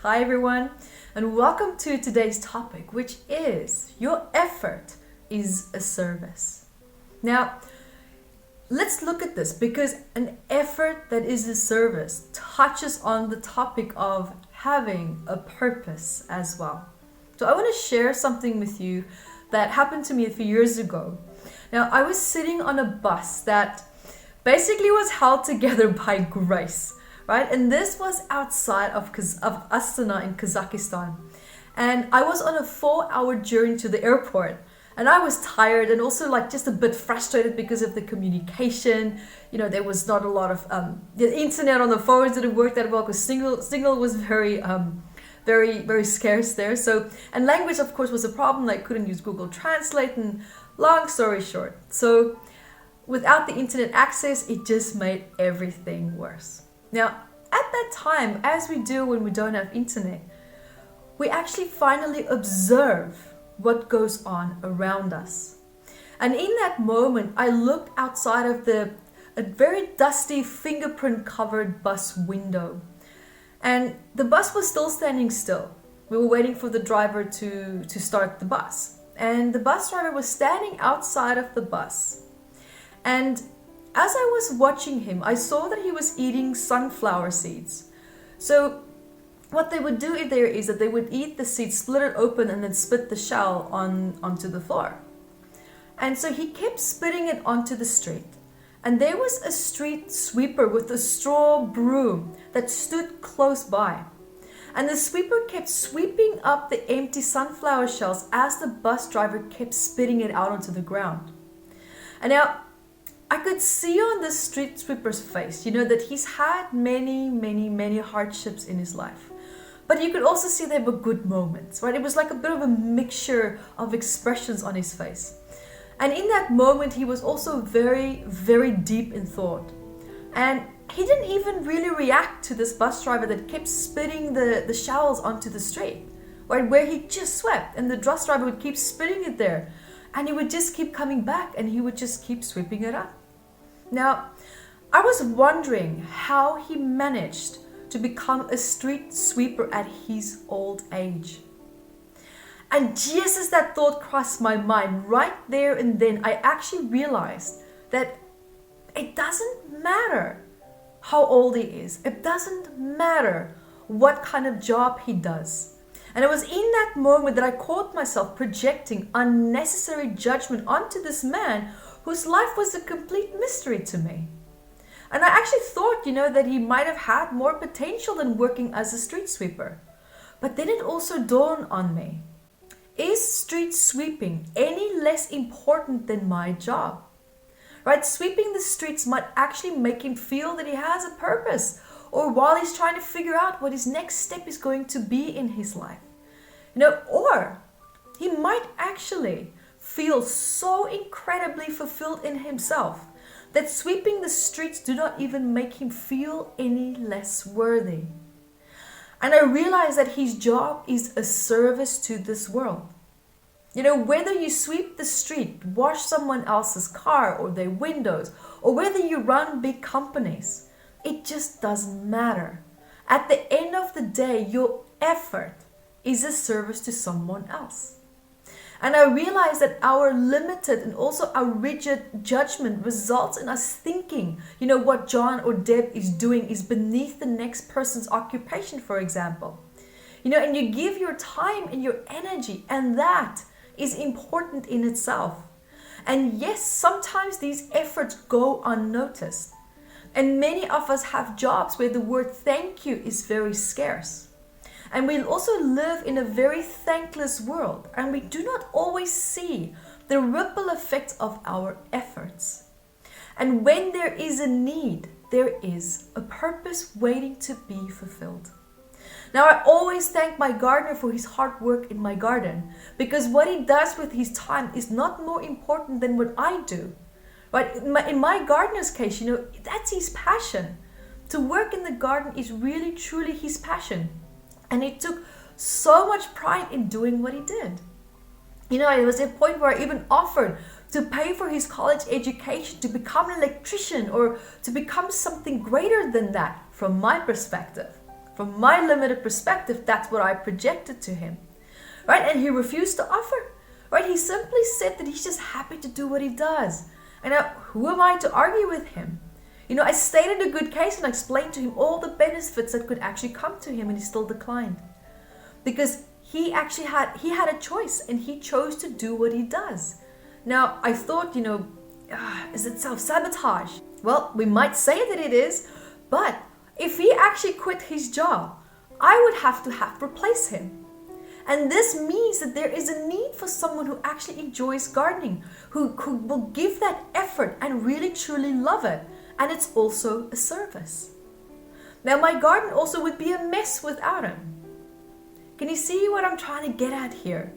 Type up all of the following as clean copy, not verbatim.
Hi everyone, and welcome to today's topic, which is your effort is a service. Now, let's look at this because an effort that is a service touches on the topic of having a purpose as well. So I want to share something with you that happened to me a few years ago. Now, I was sitting on a bus that basically was held together by grace. Right? And this was outside of Astana in Kazakhstan. And I was on a 4-hour journey to the airport. And I was tired and also just a bit frustrated because of the communication. There was not a lot of, the internet on the phones didn't work that well because signal was very, very scarce there. And language, of course, was a problem. I couldn't use Google Translate, and long story short. So without the internet access, it just made everything worse. Now, at that time, as we do when we don't have internet, we actually finally observe what goes on around us. And in that moment, I looked outside of a very dusty, fingerprint-covered bus window. And the bus was still standing still. We were waiting for the driver to start the bus. And the bus driver was standing outside of the bus. And as I was watching him, I saw that he was eating sunflower seeds. So what they would do is that they would eat the seeds, split it open, and then spit the shell onto the floor. And so he kept spitting it onto the street. And there was a street sweeper with a straw broom that stood close by. And the sweeper kept sweeping up the empty sunflower shells as the bus driver kept spitting it out onto the ground. And now, I could see on the street sweeper's face, that he's had many hardships in his life. But you could also see there were good moments, right? It was like a bit of a mixture of expressions on his face. And in that moment, he was also very, very deep in thought. And he didn't even really react to this bus driver that kept spitting the shells onto the street, right? Where he just swept, and the bus driver would keep spitting it there. And he would just keep coming back, and he would just keep sweeping it up. Now, I was wondering how he managed to become a street sweeper at his old age. And just as that thought crossed my mind, right there and then, I actually realized that it doesn't matter how old he is. It doesn't matter what kind of job he does. And it was in that moment that I caught myself projecting unnecessary judgment onto this man whose life was a complete mystery to me. And I actually thought, that he might have had more potential than working as a street sweeper. But then it also dawned on me, is street sweeping any less important than my job? Right? Sweeping the streets might actually make him feel that he has a purpose, or while he's trying to figure out what his next step is going to be in his life. Or he might actually feel so incredibly fulfilled in himself that sweeping the streets do not even make him feel any less worthy. And I realized that his job is a service to this world. Whether you sweep the street, wash someone else's car or their windows, or whether you run big companies, it just doesn't matter. At the end of the day, your effort is a service to someone else. And I realized that our limited and also our rigid judgment results in us thinking, what John or Deb is doing is beneath the next person's occupation, for example. And you give your time and your energy, and that is important in itself. And yes, sometimes these efforts go unnoticed. And many of us have jobs where the word thank you is very scarce. And we also live in a very thankless world, and we do not always see the ripple effects of our efforts. And when there is a need, there is a purpose waiting to be fulfilled. Now, I always thank my gardener for his hard work in my garden, because what he does with his time is not more important than what I do. Right? In my gardener's case, that's his passion. To work in the garden is really, truly his passion. And he took so much pride in doing what he did. It was a point where I even offered to pay for his college education, to become an electrician, or to become something greater than that from my perspective. From my limited perspective, that's what I projected to him, right? And he refused to offer, right? He simply said that he's just happy to do what he does. And now, who am I to argue with him? I stated a good case and I explained to him all the benefits that could actually come to him, and he still declined. Because he had a choice, and he chose to do what he does. Now, I thought, is it self-sabotage? Well, we might say that it is, but if he actually quit his job, I would have to replace him. And this means that there is a need for someone who actually enjoys gardening, who will give that effort and really truly love it. And it's also a service. Now, my garden also would be a mess without him. Can you see what I'm trying to get at here?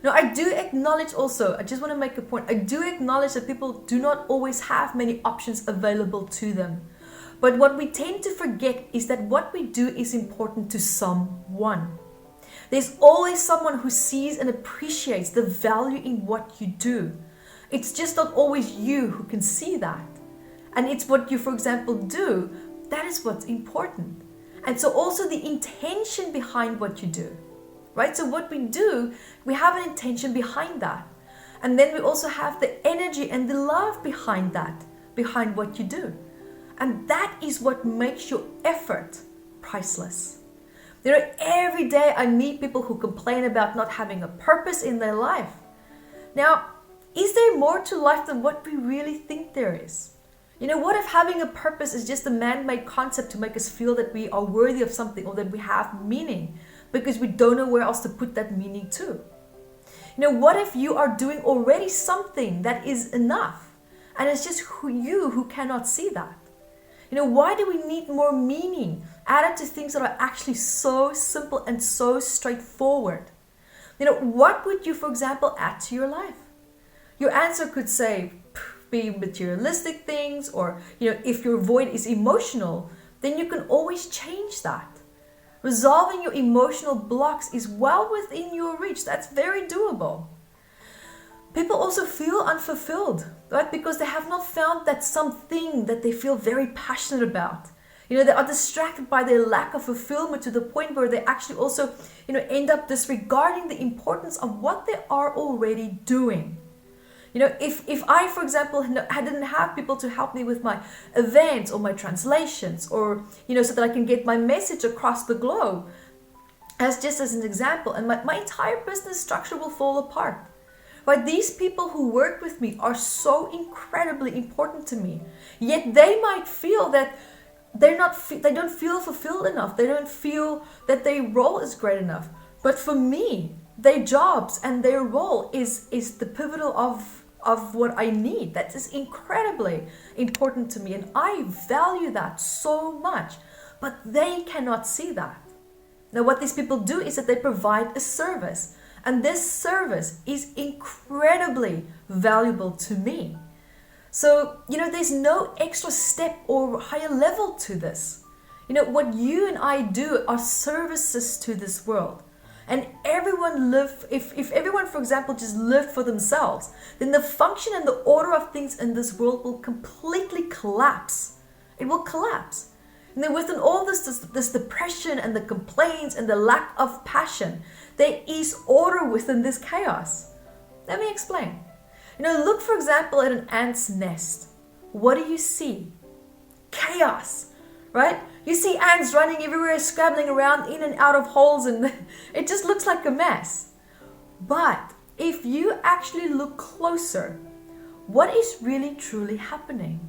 Now, I do acknowledge also, I just want to make a point, I do acknowledge that people do not always have many options available to them. But what we tend to forget is that what we do is important to someone. There's always someone who sees and appreciates the value in what you do. It's just not always you who can see that. And it's what you, for example, do. That is what's important. And so also the intention behind what you do, right? So what we do, we have an intention behind that. And then we also have the energy and the love behind that, behind what you do. And that is what makes your effort priceless. Every day I meet people who complain about not having a purpose in their life. Now, is there more to life than what we really think there is? What if having a purpose is just a man-made concept to make us feel that we are worthy of something or that we have meaning because we don't know where else to put that meaning to? What if you are doing already something that is enough and it's just you who cannot see that? Why do we need more meaning added to things that are actually so simple and so straightforward? What would you, for example, add to your life? Your answer could say, be materialistic things, or if your void is emotional, then you can always change that. Resolving your emotional blocks is well within your reach. That's very doable. People also feel unfulfilled, right? Because they have not found that something that they feel very passionate about. They are distracted by their lack of fulfillment to the point where they actually also, end up disregarding the importance of what they are already doing. If I, for example, I didn't have people to help me with my events or my translations, or, so that I can get my message across the globe, as an example, and my entire business structure will fall apart. Right? These people who work with me are so incredibly important to me, yet they might feel that they don't feel fulfilled enough. They don't feel that their role is great enough. But for me, their jobs and their role is the pivotal of what I need. That is incredibly important to me, and I value that so much, but they cannot see that. Now, what these people do is that they provide a service, and this service is incredibly valuable to me. So, there's no extra step or higher level to this. What you and I do are services to this world. And if everyone, for example, just lived for themselves, then the function and the order of things in this world will completely collapse. It will collapse. And then within all this depression and the complaints and the lack of passion, there is order within this chaos. Let me explain. Look, for example, at an ant's nest. What do you see? Chaos, right? You see ants running everywhere, scrabbling around in and out of holes, and it just looks like a mess. But if you actually look closer, what is really truly happening?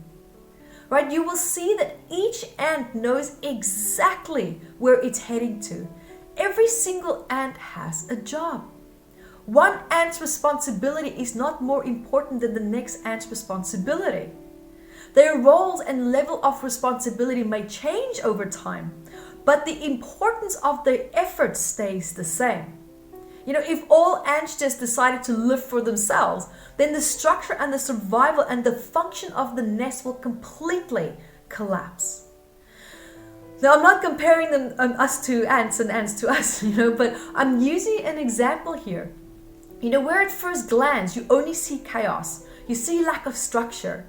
Right? You will see that each ant knows exactly where it's heading to. Every single ant has a job. One ant's responsibility is not more important than the next ant's responsibility. Their roles and level of responsibility may change over time, but the importance of their effort stays the same. If all ants just decided to live for themselves, then the structure and the survival and the function of the nest will completely collapse. Now, I'm not comparing us to ants and ants to us, but I'm using an example here. Where at first glance you only see chaos, you see lack of structure.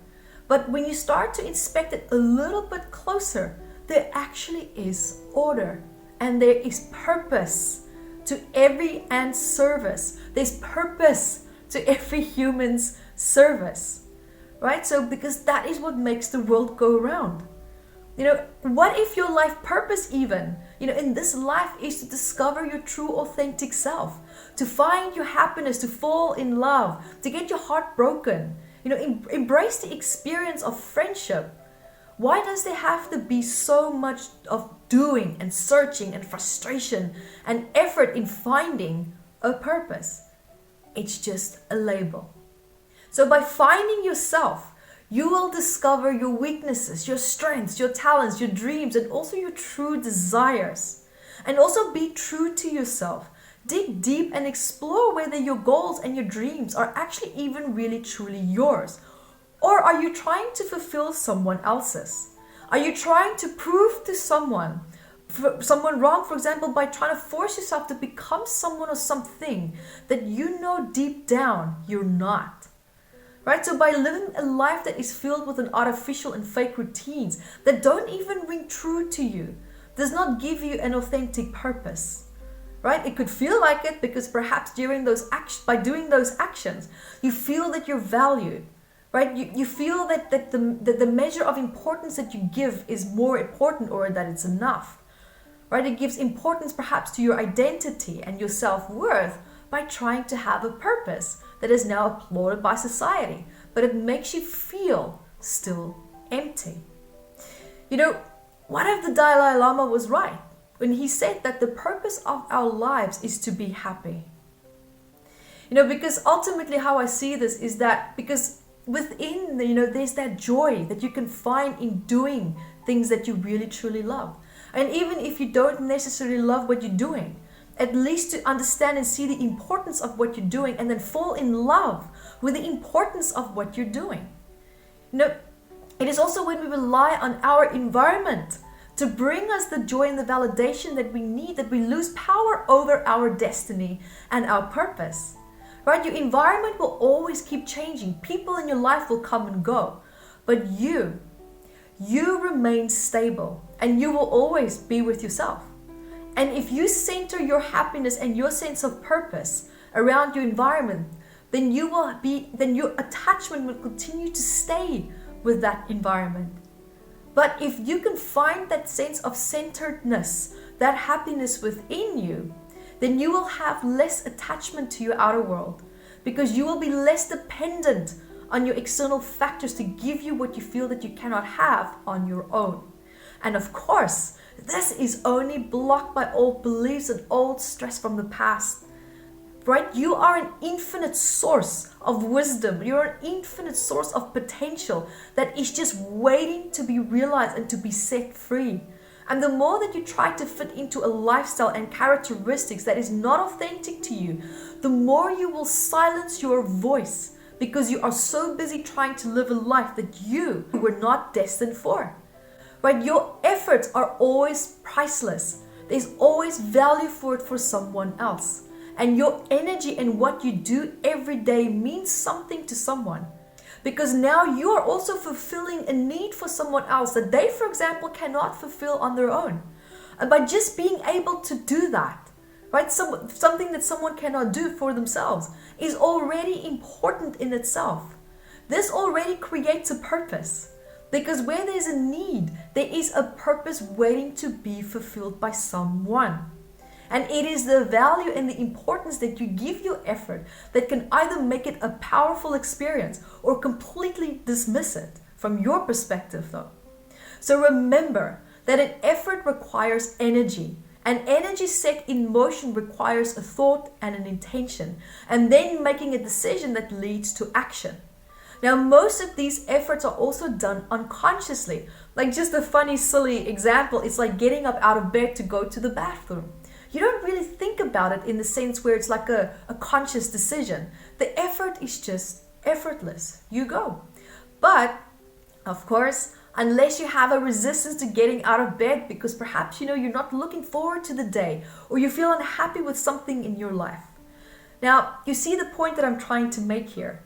But when you start to inspect it a little bit closer, there actually is order. and there is purpose to every ant's service. There's purpose to every human's service, right? So because that is what makes the world go around. What if your life purpose even, in this life is to discover your true authentic self, to find your happiness, to fall in love, to get your heart broken, embrace the experience of friendship. Why does there have to be so much of doing and searching and frustration and effort in finding a purpose? It's just a label. So by finding yourself, you will discover your weaknesses, your strengths, your talents, your dreams, and also your true desires. And also be true to yourself. Dig deep and explore whether your goals and your dreams are actually even really truly yours. Or are you trying to fulfill someone else's? Are you trying to prove to someone wrong, for example, by trying to force yourself to become someone or something that you know deep down you're not? Right? So by living a life that is filled with an artificial and fake routines that don't even ring true to you, does not give you an authentic purpose. Right? It could feel like it because perhaps by doing those actions, you feel that you're valued. Right? You feel that the measure of importance that you give is more important, or that it's enough. Right? It gives importance perhaps to your identity and your self-worth by trying to have a purpose that is now applauded by society, but it makes you feel still empty. What if the Dalai Lama was right when he said that the purpose of our lives is to be happy? Because ultimately how I see this is that because within, there's that joy that you can find in doing things that you really truly love. And even if you don't necessarily love what you're doing, at least to understand and see the importance of what you're doing and then fall in love with the importance of what you're doing. It is also when we rely on our environment to bring us the joy and the validation that we need, that we lose power over our destiny and our purpose. Right? Your environment will always keep changing. People in your life will come and go. But you remain stable, and you will always be with yourself. And if you center your happiness and your sense of purpose around your environment, then your attachment will continue to stay with that environment. But if you can find that sense of centeredness, that happiness within you, then you will have less attachment to your outer world, because you will be less dependent on your external factors to give you what you feel that you cannot have on your own. And of course, this is only blocked by old beliefs and old stress from the past. Right? You are an infinite source of wisdom. You're an infinite source of potential that is just waiting to be realized and to be set free. And the more that you try to fit into a lifestyle and characteristics that is not authentic to you, the more you will silence your voice, because you are so busy trying to live a life that you were not destined for. Right? Your efforts are always priceless. There's always value for it for someone else. And your energy and what you do every day means something to someone. Because now you are also fulfilling a need for someone else that they, for example, cannot fulfill on their own. And by just being able to do that, right, something that someone cannot do for themselves is already important in itself. This already creates a purpose. Because where there's a need, there is a purpose waiting to be fulfilled by someone. And it is the value and the importance that you give your effort that can either make it a powerful experience or completely dismiss it from your perspective though. So remember that an effort requires energy, and energy set in motion requires a thought and an intention, and then making a decision that leads to action. Now, most of these efforts are also done unconsciously. Like just a funny, silly example, it's like getting up out of bed to go to the bathroom. You don't really think about it in the sense where it's like a conscious decision. The effort is just effortless. You go. But, of course, unless you have a resistance to getting out of bed because perhaps, you're not looking forward to the day, or you feel unhappy with something in your life. Now, you see the point that I'm trying to make here.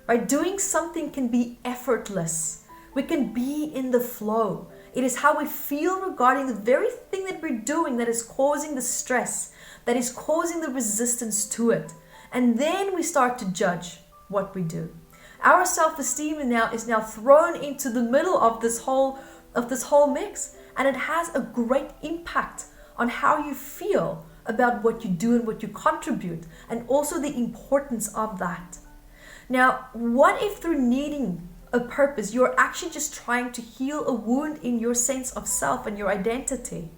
Right? Doing something can be effortless. We can be in the flow. It is how we feel regarding the very thing that we're doing that is causing the stress, that is causing the resistance to it. And then we start to judge what we do. Our self-esteem is now thrown into the middle of this whole mix, and it has a great impact on how you feel about what you do and what you contribute, and also the importance of that. Now, what if through needing a purpose, you're actually just trying to heal a wound in your sense of self and your identity,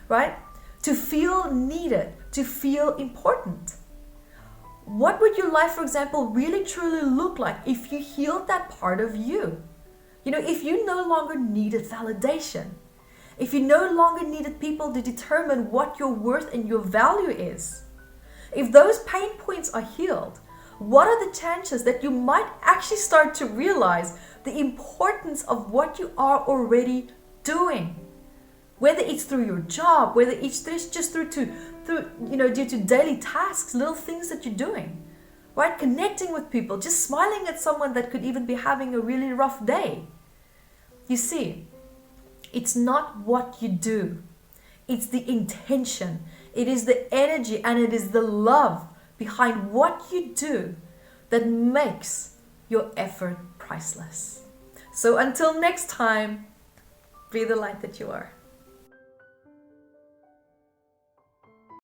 right? To feel needed, to feel important. What would your life, for example, really truly look like if you healed that part of you? You know, if you no longer needed validation, if you no longer needed people to determine what your worth and your value is, if those pain points are healed, what are the chances that you might actually start to realize the importance of what you are already doing? Whether it's through your job, whether it's just through due to daily tasks, little things that you're doing, right? Connecting with people, just smiling at someone that could even be having a really rough day. You see, it's not what you do. It's the intention. It is the energy and it is the love behind what you do that makes your effort priceless. So until next time, be the light that you are.